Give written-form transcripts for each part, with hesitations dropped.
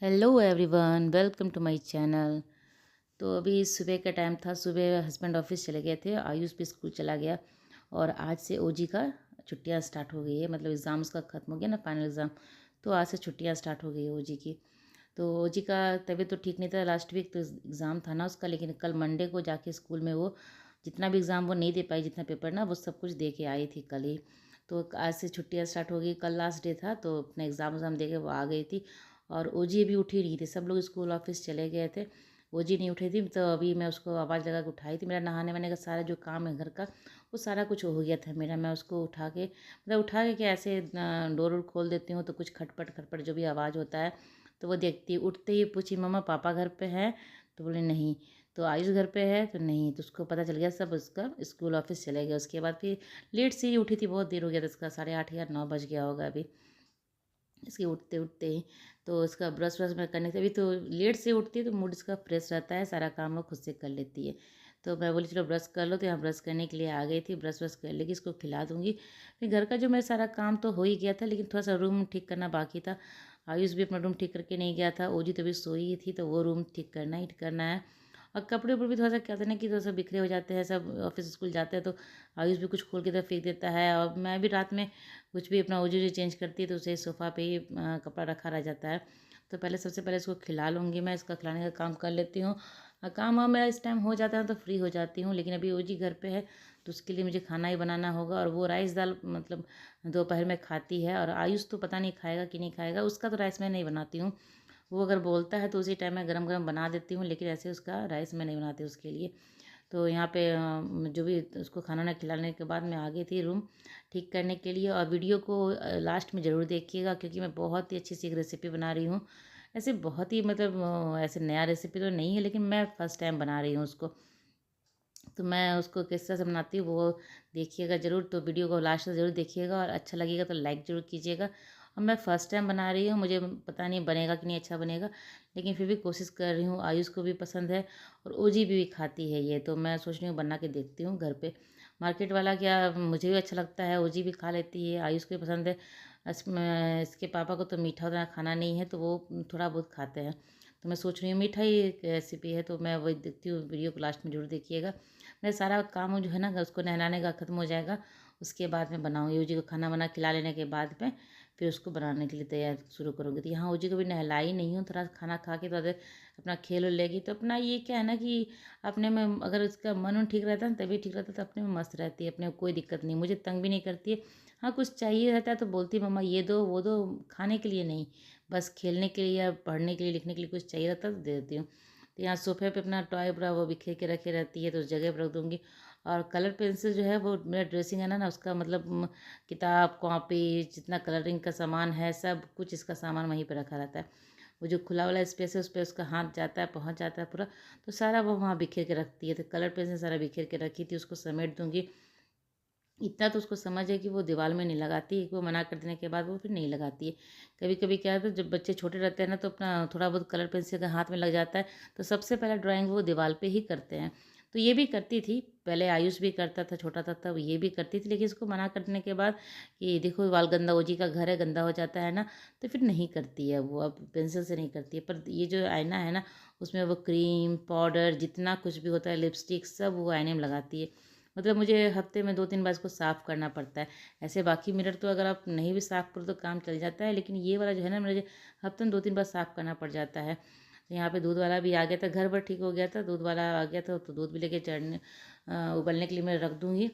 Hello everyone, welcome to my channel. तो अभी सुबह का टाइम था। सुबह हस्बैंड ऑफिस चले गए थे, आयुष भी स्कूल चला गया और आज से ओजी का छुट्टियां स्टार्ट हो गई है। मतलब एग्ज़ाम उसका ख़त्म हो गया ना, फाइनल एग्ज़ाम। तो आज से छुट्टियां स्टार्ट हो गई है ओजी की। तो ओजी का तबीयत तो ठीक नहीं था लास्ट वीक, तो एग्ज़ाम था ना उसका। लेकिन कल मंडे को जाके स्कूल में वो जितना भी एग्ज़ाम वो नहीं दे पाई, जितना पेपर ना, वो सब कुछ दे के आई थी कल ही। तो आज से छुट्टियां स्टार्ट हो गई। कल लास्ट डे था, तो अपना एग्ज़ाम वज़ाम दे के वो आ गई थी। और ओजी अभी उठी नहीं थी, सब लोग स्कूल ऑफिस चले गए थे। ओजी नहीं उठी थी, तो अभी मैं उसको आवाज़ लगा के उठाई थी। मेरा नहाने वाने का सारा जो काम है घर का, वो सारा कुछ हो गया था मेरा। मैं उसको उठा के, मतलब उठा के क्या, ऐसे डोर वोर खोल देती हूँ तो कुछ खटपट खटपट जो भी आवाज़ होता है तो वो देखती है। उठते ही पूछी, मम्मा पापा घर पे हैं? तो बोले नहीं। तो आयुष घर पे है? तो नहीं। तो उसको पता चल गया सब, उसका स्कूल ऑफिस चले गए। उसके बाद फिर लेट से ही उठी थी, बहुत देर हो गया था उसका, 8:30 या 9 बज गया होगा अभी इसके उठते उठते ही। तो उसका ब्रश व्रश मैं करने से, अभी तो लेट से उठती है तो मूड इसका फ्रेश रहता है, सारा काम वो खुद से कर लेती है। तो मैं बोली चलो ब्रश कर लो, तो यहाँ ब्रश करने के लिए आ गई थी। ब्रश व्रश कर लेगी, इसको खिला दूँगी। फिर घर का जो मेरा सारा काम तो हो ही गया था, लेकिन थोड़ा सा रूम ठीक करना बाकी था। आयुष भी अपना रूम ठीक करके नहीं गया था। ओजी तो अभी सोई ही थी, तो वो रूम ठीक करना ही करना है। और कपड़े ऊपर भी थोड़ा सा क्या था ना कि थोड़ा सा बिखरे हो जाते हैं, सब ऑफिस स्कूल जाते हैं तो आयुष भी कुछ खोल के तो फेंक देता है। और मैं भी रात में कुछ भी अपना ओजी चेंज करती है तो उसे सोफ़ा पे ही कपड़ा रखा रह जाता है। तो पहले सबसे पहले इसको खिला लूँगी, मैं इसका खिलाने का काम कर लेती हूँ। काम वाम मेरा इस टाइम हो जाता है तो फ्री हो जाती हूँ। लेकिन अभी ओजी घर पे है तो उसके लिए मुझे खाना ही बनाना होगा। और वो राइस दाल मतलब दोपहर में खाती है। और आयुष तो पता नहीं खाएगा कि नहीं खाएगा, उसका तो राइस मैं नहीं बनाती हूँ। वो अगर बोलता है तो उसी टाइम मैं गरम गरम बना देती हूँ, लेकिन ऐसे उसका राइस मैं नहीं बनाती उसके लिए। तो यहाँ पे जो भी उसको खाना वाना खिलाने के बाद मैं आ गई थी रूम ठीक करने के लिए। और वीडियो को लास्ट में ज़रूर देखिएगा, क्योंकि मैं बहुत ही अच्छी सी एक रेसिपी बना रही हूँ। ऐसे बहुत ही मतलब ऐसे नया रेसिपी तो नहीं है, लेकिन मैं फ़र्स्ट टाइम बना रही हूँ उसको। तो मैं उसको किस तरह से बनाती हूँ वो देखिएगा ज़रूर। तो वीडियो को लास्ट तक ज़रूर देखिएगा, और अच्छा लगेगा तो लाइक ज़रूर कीजिएगा। और मैं फ़र्स्ट टाइम बना रही हूँ, मुझे पता नहीं बनेगा कि नहीं अच्छा बनेगा, लेकिन फिर भी कोशिश कर रही हूँ। आयुष को भी पसंद है और ओजी भी खाती है ये, तो मैं सोच रही हूँ बना के देखती हूँ घर पे। मार्केट वाला क्या, मुझे भी अच्छा लगता है, ओजी भी खा लेती है, आयुष को भी पसंद है। इसके पापा को तो मीठा उतना खाना नहीं है, तो वो थोड़ा बहुत खाते हैं। तो मैं सोच रही हूँ मीठा ही एक रेसिपी है, तो मैं वही देखती हूँ। वीडियो को लास्ट में जरूर देखिएगा। मेरा सारा काम जो है ना उसको नहलाने का ख़त्म हो जाएगा, उसके बाद मैं बनाऊँगी। ओजी को खाना वाना खिला लेने के बाद में फिर उसको बनाने के लिए तैयार शुरू करूँगी। तो यहाँ ओजी को भी नहलाई नहीं हूँ, थोड़ा खाना खा के थोड़ा देर अपना खेल लेगी। तो अपना ये क्या है ना कि अपने में अगर उसका मन उन ठीक रहता है ना, तभी ठीक रहता है, तो अपने में मस्त रहती है, अपने को कोई दिक्कत नहीं, मुझे तंग भी नहीं करती है। हाँ, कुछ चाहिए रहता है तो बोलती है मम्मा ये दो वो दो, खाने के लिए नहीं, बस खेलने के लिए या पढ़ने के लिए लिखने के लिए कुछ चाहिए रहता है तो दे देती हूँ। तो यहाँ सोफे पे अपना टॉय पूरा वो बिखेर के रखे रहती है, तो उस जगह पर रख दूँगी। और कलर पेंसिल जो है वो मेरा ड्रेसिंग है ना उसका मतलब किताब कॉपी जितना कलरिंग का सामान है सब कुछ इसका सामान वहीं पे रखा रहता है। वो जो खुला वाला स्पेस है उस पे उसका हाथ जाता है, पहुंच जाता है पूरा। तो सारा वो वहाँ बिखेर के रखती है। तो कलर पेंसिल सारा बिखेर के रखी थी, उसको समेट दूंगी। इतना तो उसको समझ है कि वो दीवार में नहीं लगाती, एक वो मना कर देने के बाद वो फिर नहीं लगाती है। कभी कभी क्या होता है जब बच्चे छोटे रहते हैं ना, तो अपना थोड़ा बहुत कलर पेंसिल का हाथ में लग जाता है, तो सबसे पहला ड्राइंग वो दीवार पे ही करते हैं। तो ये भी करती थी पहले, आयुष भी करता था छोटा था तब, ये भी करती थी। लेकिन इसको मना करने के बाद कि देखो वाल गंदा, ओजी का घर है, गंदा हो जाता है ना, तो फिर नहीं करती है वो, अब पेंसिल से नहीं करती है। पर ये जो आईना है ना, उसमें वो क्रीम पाउडर जितना कुछ भी होता है, लिपस्टिक, सब वो आईने में लगाती है। मतलब मुझे हफ्ते में 2-3 बार इसको साफ़ करना पड़ता है। ऐसे बाकी मिरर तो अगर आप नहीं भी साफ़ करो तो काम चल जाता है, लेकिन ये वाला जो है ना मुझे हफ्ते में 2-3 बार साफ़ करना पड़ जाता है। तो यहाँ पे दूध वाला भी आ गया था, घर भर ठीक हो गया था, दूध वाला आ गया था, तो दूध भी लेके उबलने के लिए मैं रख दूँगी।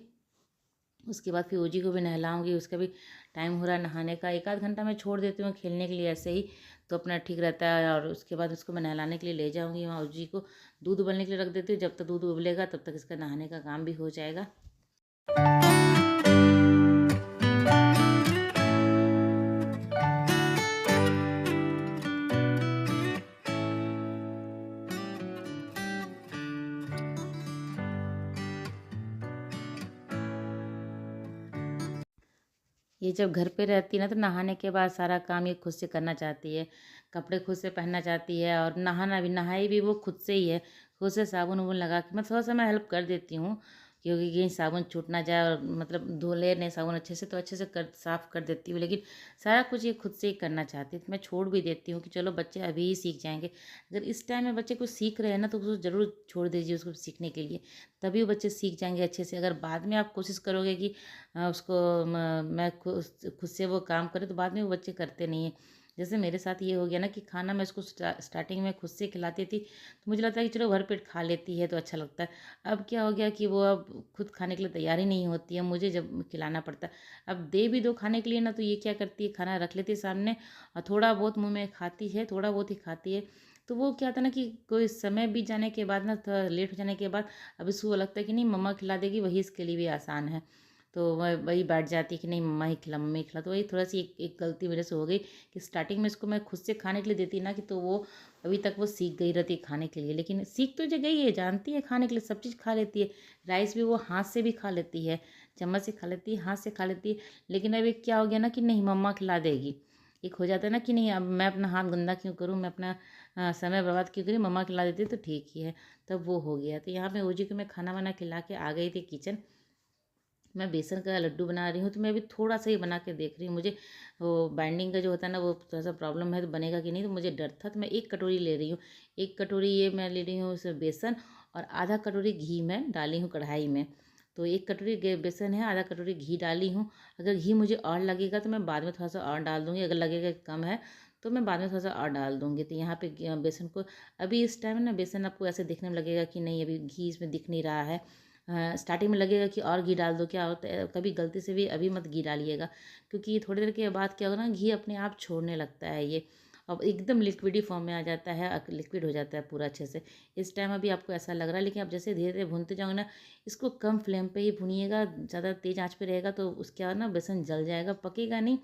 उसके बाद फिर ओजी को भी नहलाऊँगी, उसका भी टाइम हो रहा है नहाने का। 1 आध घंटा मैं छोड़ देती हूँ खेलने के लिए ऐसे ही, तो अपना ठीक रहता है। और उसके बाद उसको मैं नहलाने के लिए ले जाऊँगी वहाँ, ओजी को दूध उबलने के लिए रख देती हूँ। जब तक दूध उबलेगा तब तक इसका नहाने का काम भी हो जाएगा। ये जब घर पे रहती है ना, तो नहाने के बाद सारा काम ये खुद से करना चाहती है, कपड़े खुद से पहनना चाहती है, और नहाना भी, नहाई भी वो खुद से ही है, खुद से साबुन उबुन लगा के। मैं थोड़ा सा मैं हेल्प कर देती हूँ, क्योंकि कहीं साबुन छूट ना जाए और मतलब धो ले नहीं साबुन अच्छे से, तो अच्छे से साफ़ कर देती हूँ। लेकिन सारा कुछ ये खुद से ही करना चाहती हूँ, तो मैं छोड़ भी देती हूँ कि चलो बच्चे अभी ही सीख जाएंगे। अगर इस टाइम में बच्चे कुछ सीख रहे हैं ना, तो उसको ज़रूर छोड़ दीजिए उसको सीखने के लिए, तभी वो बच्चे सीख जाएंगे अच्छे से। अगर बाद में आप कोशिश करोगे कि उसको मैं खुद से वो काम करें, तो बाद में वो बच्चे करते नहीं हैं। जैसे मेरे साथ ये हो गया ना कि खाना मैं उसको स्टार्टिंग में खुद से खिलाती थी, तो मुझे लगता है कि चलो भर पेट खा लेती है तो अच्छा लगता है। अब क्या हो गया कि वो अब खुद खाने के लिए तैयार ही नहीं होती है, मुझे जब खिलाना पड़ता है। अब दे भी दो खाने के लिए ना, तो ये क्या करती है, खाना रख लेती है सामने और थोड़ा बहुत मुँह में खाती है, थोड़ा बहुत ही खाती है। तो वो क्या होता है ना कि कोई समय बीत जाने के बाद ना, थोड़ा लेट हो जाने के बाद अब इसको लगता है कि नहीं मम्मा खिला देगी, वही इसके लिए भी आसान है। तो वह वही बैठ जाती है कि नहीं मम्मा ही खिला, मम्मी ही खिला। तो वही थोड़ा सी एक गलती मेरे से हो गई कि स्टार्टिंग में इसको मैं खुद से खाने के लिए देती ना, कि तो वो अभी तक वो सीख गई रहती है खाने के लिए। लेकिन सीख तो जो गई है, जानती है खाने के लिए, सब चीज़ खा लेती है। राइस भी वो हाथ से भी खा लेती है, चम्मच से खा लेती है, हाथ से खा लेती है। लेकिन अब एक क्या हो गया ना कि नहीं मम्मा खिला देगी। एक हो जाता है ना कि नहीं अब मैं अपना हाथ गंदा क्यों करूँ, मैं अपना समय बर्बाद क्यों करूँ, मम्मा खिला देती है तो ठीक ही है। तब वो हो गया। तो यहाँ पे ओजी को मैं खाना वाना खिला के आ गई थी किचन। मैं बेसन का लड्डू बना रही हूँ, तो मैं अभी थोड़ा सा ही बना के देख रही हूँ। मुझे वो बाइंडिंग का जो होता है ना, वो थोड़ा सा प्रॉब्लम है, तो बनेगा कि नहीं, तो मुझे डर था। तो मैं 1 कटोरी ले रही हूँ। 1 कटोरी ये मैं ले रही हूँ उसमें बेसन, और आधा कटोरी घी मैं डाली हूँ कढ़ाई में। तो 1 कटोरी बेसन है, आधा कटोरी घी डाली हूँ। अगर घी मुझे और लगेगा तो मैं बाद में थोड़ा सा और डाल दूँगी, अगर लगेगा कि कम है तो मैं बाद में थोड़ा सा और डाल दूँगी। तो यहाँ पे बेसन को अभी इस टाइम ना, बेसन आपको ऐसे दिखने में लगेगा कि नहीं अभी घी इसमें दिख नहीं रहा है। स्टार्टिंग में लगेगा कि और घी डाल दो, क्या होता है कभी गलती से भी अभी मत घी डालिएगा, क्योंकि थोड़ी देर के बाद क्या होगा ना, घी अपने आप छोड़ने लगता है ये, अब एकदम लिक्विडी फॉर्म में आ जाता है, लिक्विड हो जाता है पूरा अच्छे से। इस टाइम अभी आपको ऐसा लग रहा है, लेकिन आप जैसे धीरे धीरे भूनते जाओगे ना, इसको कम फ्लेम पे ही भूनिएगा। ज़्यादा तेज़ आंच पे रहेगा तो उसके बाद ना बेसन जल जाएगा, पकेगा नहीं।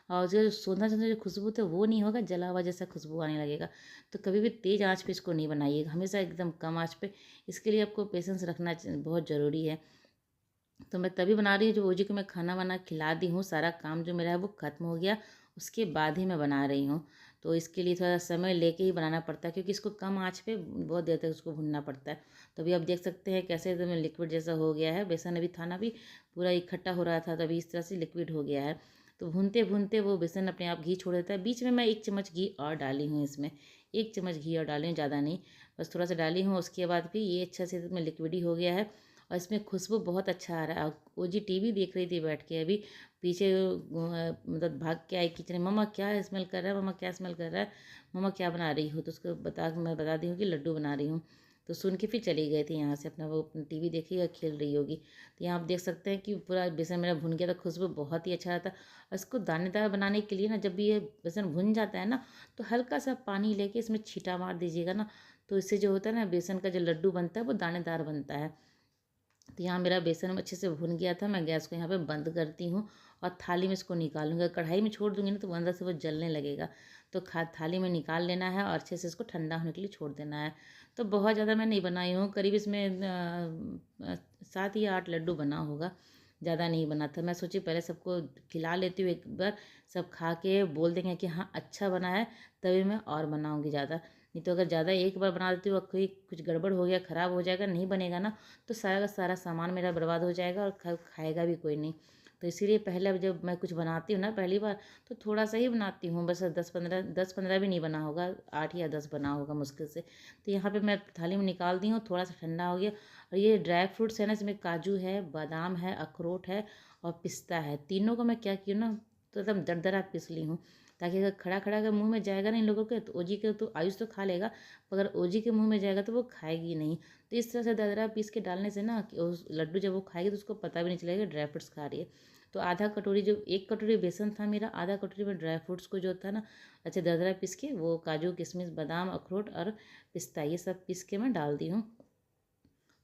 और जो सोंधा सोंधा जो खुशबू थे वो नहीं होगा, जला हुआ जैसा खुशबू आने लगेगा। तो कभी भी तेज़ आंच पे इसको नहीं बनाइएगा, हमेशा एकदम कम आंच पे। इसके लिए आपको पेशेंस रखना बहुत ज़रूरी है। तो मैं तभी बना रही हूँ जब ओजी को मैं खाना वाना खिला दी हूँ, सारा काम जो मेरा है वो ख़त्म हो गया, उसके बाद ही मैं बना रही हूँ। तो इसके लिए थोड़ा समय लेके ही बनाना पड़ता है, क्योंकि इसको कम आँच पे बहुत देर तक उसको भूनना पड़ता है। तो अभी आप देख सकते हैं कैसे एकदम लिक्विड जैसा हो गया है। बेसन अभी था ना, भी पूरा इकट्ठा हो रहा था, तो अभी इस तरह से लिक्विड हो गया है। तो भूनते भूनते वो बेसन अपने आप घी छोड़ देता है। बीच में मैं 1 चम्मच घी और डाली हूँ इसमें, 1 चम्मच घी और डाली हूँ, ज़्यादा नहीं, बस थोड़ा सा डाली हूँ। उसके बाद भी ये अच्छा से इसमें लिक्विड ही हो गया है, और इसमें खुशबू बहुत अच्छा आ रहा है। वो जी टीवी देख रही थी बैठ के अभी, पीछे मतलब भाग के आई किचन में, मम्मा क्या स्मेल कर रहा है, मम्मा क्या स्मेल कर रहा है, मम्मा क्या बना रही हो। तो उसको मैं बता दी हूँ कि लड्डू बना रही हूँ। तो सुन के फिर चली गई थी यहाँ से, अपना वो टीवी देखी या खेल रही होगी। तो यहाँ आप देख सकते हैं कि पूरा बेसन मेरा भुन गया था, खुशबू बहुत ही अच्छा आता। और इसको दानेदार बनाने के लिए ना, जब भी ये बेसन भुन जाता है ना, तो हल्का सा पानी लेके इसमें छींटा मार दीजिएगा ना, तो इससे जो होता है ना, बेसन का जो लड्डू बनता है वो दानेदार बनता है। तो यहाँ मेरा बेसन अच्छे से भुन गया था, मैं गैस को यहाँ पे बंद करती हूँ और थाली में इसको निकालूंगी। कढ़ाई में छोड़ दूंगी ना, तो वो अंदर से वो जलने लगेगा। तो थाली में निकाल लेना है और अच्छे से इसको ठंडा होने के लिए छोड़ देना है। तो बहुत ज़्यादा मैं नहीं बनाई हूँ, करीब इसमें 7 या 8 लड्डू बना होगा, ज़्यादा नहीं बना था। मैं सोची पहले सबको खिला लेती हूँ एक बार, सब खा के बोल देंगे कि हाँ अच्छा बना है, तभी मैं और बनाऊँगी ज़्यादा। नहीं तो अगर ज़्यादा एक बार बना देती हूँ और कोई कुछ गड़बड़ हो गया, ख़राब हो जाएगा, नहीं बनेगा ना, तो सारा का सारा सामान मेरा बर्बाद हो जाएगा और खाएगा भी कोई नहीं। तो इसीलिए पहले जब मैं कुछ बनाती हूँ ना पहली बार, तो थोड़ा सा ही बनाती हूँ, बस 10-15 भी नहीं बना होगा, 8 या 10 बना होगा मुश्किल से। तो यहाँ पे मैं थाली में निकाल दी हूँ, थोड़ा सा ठंडा हो गया। और ये ड्राई फ्रूट्स है ना, इसमें काजू है, बादाम है, अखरोट है और पिस्ता है। तीनों को मैं क्या की हूँ ना, तो एकदम दरदरा पीस ली हूँ, ताकि अगर खड़ा खड़ा अगर मुँह में जाएगा ना इन लोगों के, तो ओजी के तो आयुष तो खा लेगा, अगर ओजी के मुँह में जाएगा तो वो खाएगी नहीं। तो इस तरह से दरदरा पीस के डालने से ना, कि उस लड्डू जब वो खाएगी तो उसको पता भी नहीं चलेगा ड्राई फ्रूट्स खा रही है। तो आधा कटोरी, जो 1 कटोरी बेसन था मेरा, आधा कटोरी में ड्राई फ्रूट्स को जो था ना, अच्छे दरदरा पीस के, वो काजू किशमिश बादाम अखरोट और पिस्ता, ये सब पीस के मैं डाल दी हूँ।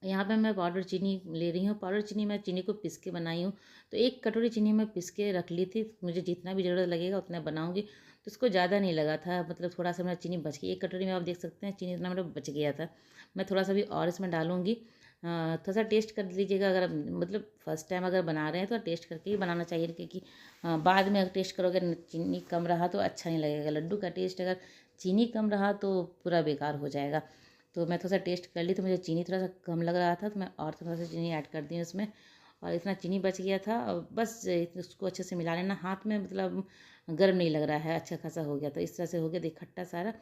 यहाँ पे मैं पाउडर चीनी ले रही हूँ, पाउडर चीनी मैं चीनी को पीस के बनाई हूँ। तो 1 कटोरी चीनी मैं पीस के रख ली थी, मुझे जितना भी ज़रूरत लगेगा उतना बनाऊँगी। तो उसको ज़्यादा नहीं लगा था, मतलब थोड़ा सा मेरा चीनी बच गई, 1 कटोरी में आप देख सकते हैं चीनी इतना मेरा बच गया था। मैं थोड़ा सा भी और इसमें डालूँगी। थोड़ा सा टेस्ट कर लीजिएगा, अगर मतलब फर्स्ट टाइम अगर बना रहे हैं तो टेस्ट करके ही बनाना चाहिए, क्योंकि बाद में अगर टेस्ट करोगे चीनी कम रहा तो अच्छा नहीं लगेगा। लड्डू का टेस्ट अगर चीनी कम रहा तो पूरा बेकार हो जाएगा। तो मैं थोड़ा सा टेस्ट कर ली तो मुझे चीनी थोड़ा सा कम लग रहा था, तो मैं और थोड़ा सा चीनी ऐड कर दी उसमें। और इतना चीनी बच गया था, और बस उसको अच्छे से मिला लेना हाथ में, मतलब गर्म नहीं लग रहा है, अच्छा खासा हो गया। तो इस तरह से हो गया देख खट्टा सारा।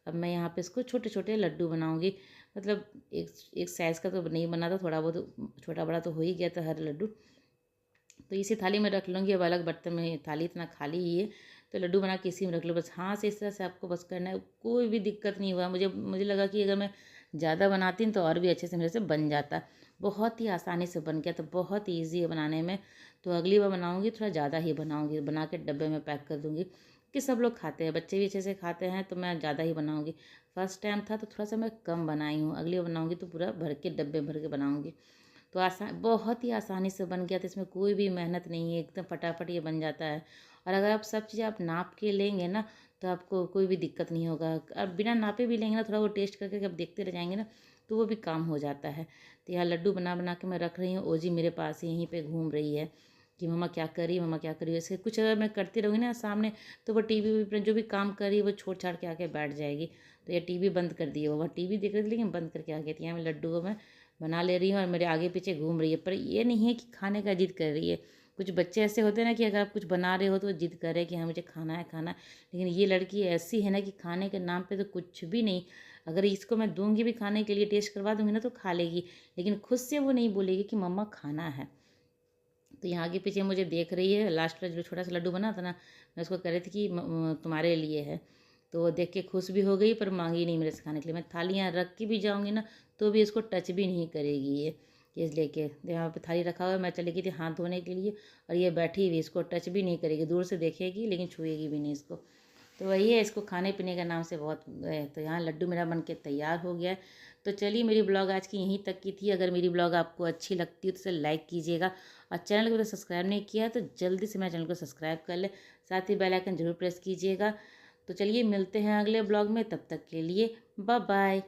अब मैं यहाँ पे इसको छोटे छोटे लड्डू बनाऊंगी, मतलब एक एक साइज़ का तो नहीं बना था, थोड़ा बहुत छोटा बड़ा तो हो ही गया था हर लड्डू। तो इसी थाली में रख लूँगी, अब अलग बर्तन में, थाली इतना खाली ही है तो लड्डू बना के इसी में रख लो बस। हाथ से इस तरह से आपको बस करना है, कोई भी दिक्कत नहीं हुआ मुझे। मुझे लगा कि अगर मैं ज़्यादा बनाती तो और भी अच्छे से मेरे से बन जाता। बहुत ही आसानी से बन गया, तो बहुत ईजी है बनाने में। तो अगली बार बनाऊँगी थोड़ा ज़्यादा ही बनाऊँगी, बना के डब्बे में पैक कर दूँगी कि सब लोग खाते हैं, बच्चे भी अच्छे से खाते हैं, तो मैं ज़्यादा ही बनाऊँगी। फर्स्ट टाइम था तो थोड़ा सा मैं कम बनाई हूँ, अगली बार बनाऊँगी तो पूरा भर के डब्बे भर के बनाऊँगी। तो बहुत ही आसानी से बन गया, तो इसमें कोई भी मेहनत नहीं है, एकदम फटाफट ये बन जाता है। और अगर आप सब चीज़ें आप नाप के लेंगे ना, तो आपको कोई भी दिक्कत नहीं होगा। अब बिना नापे भी लेंगे ना, थोड़ा वो टेस्ट करके जब देखते रह जाएंगे ना, तो वो भी काम हो जाता है। तो यहाँ लड्डू बना बना के मैं रख रही हूँ। ओजी मेरे पास ही यहीं पे घूम रही है कि मम्मा क्या कर रही है, मम्मा क्या कर रही है। ऐसे कुछ अगर मैं करती रहूँगी ना सामने, तो वो टीवी पर जो भी काम कर रही है वो छोड़ छाड़ के आके बैठ जाएगी। तो ये टीवी बंद कर दी है, वो टीवी देख रही थी लेकिन बंद करके आ गई थी। यहाँ मैं लड्डू को मैं बना ले रही हूँ और मेरे आगे पीछे घूम रही है। पर ये नहीं है कि खाने का जिद कर रही है। कुछ बच्चे ऐसे होते हैं ना कि अगर आप कुछ बना रहे हो तो वो जिद कर रहे हैं कि हाँ मुझे खाना है खाना है। लेकिन ये लड़की ऐसी है ना कि खाने के नाम पे तो कुछ भी नहीं। अगर इसको मैं दूंगी भी खाने के लिए, टेस्ट करवा दूंगी ना, तो खा लेगी, लेकिन खुद से वो नहीं बोलेगी कि मम्मा खाना है। तो यहाँ आगे पीछे मुझे देख रही है। लास्ट वाला जो छोटा सा लड्डू बना था ना, मैं उसको कह रही थी कि तुम्हारे लिए है। तो वो देख के खुश भी हो गई, पर मांगी नहीं मेरे से खाने के लिए। मैं थाली यहाँ रख के भी जाऊँगी ना, तो भी इसको टच भी नहीं करेगी ये लेके। यहाँ पे थाली रखा हुआ है, मैं चली गई थी हाथ धोने के लिए, और ये बैठी हुई, इसको टच भी नहीं करेगी, दूर से देखेगी लेकिन छुएगी भी नहीं इसको। तो वही है, इसको खाने पीने का नाम से बहुत है। तो यहाँ लड्डू मेरा बन के तैयार हो गया है। तो चलिए, मेरी ब्लॉग आज की यहीं तक की थी। अगर मेरी ब्लॉग आपको अच्छी लगती है तो उसे लाइक कीजिएगा, और चैनल को तो सब्सक्राइब नहीं किया तो जल्दी से मेरे चैनल को सब्सक्राइब कर ले, साथ ही बेल आइकन जरूर प्रेस कीजिएगा। तो चलिए मिलते हैं अगले ब्लॉग में, तब तक के लिए बाय बाय।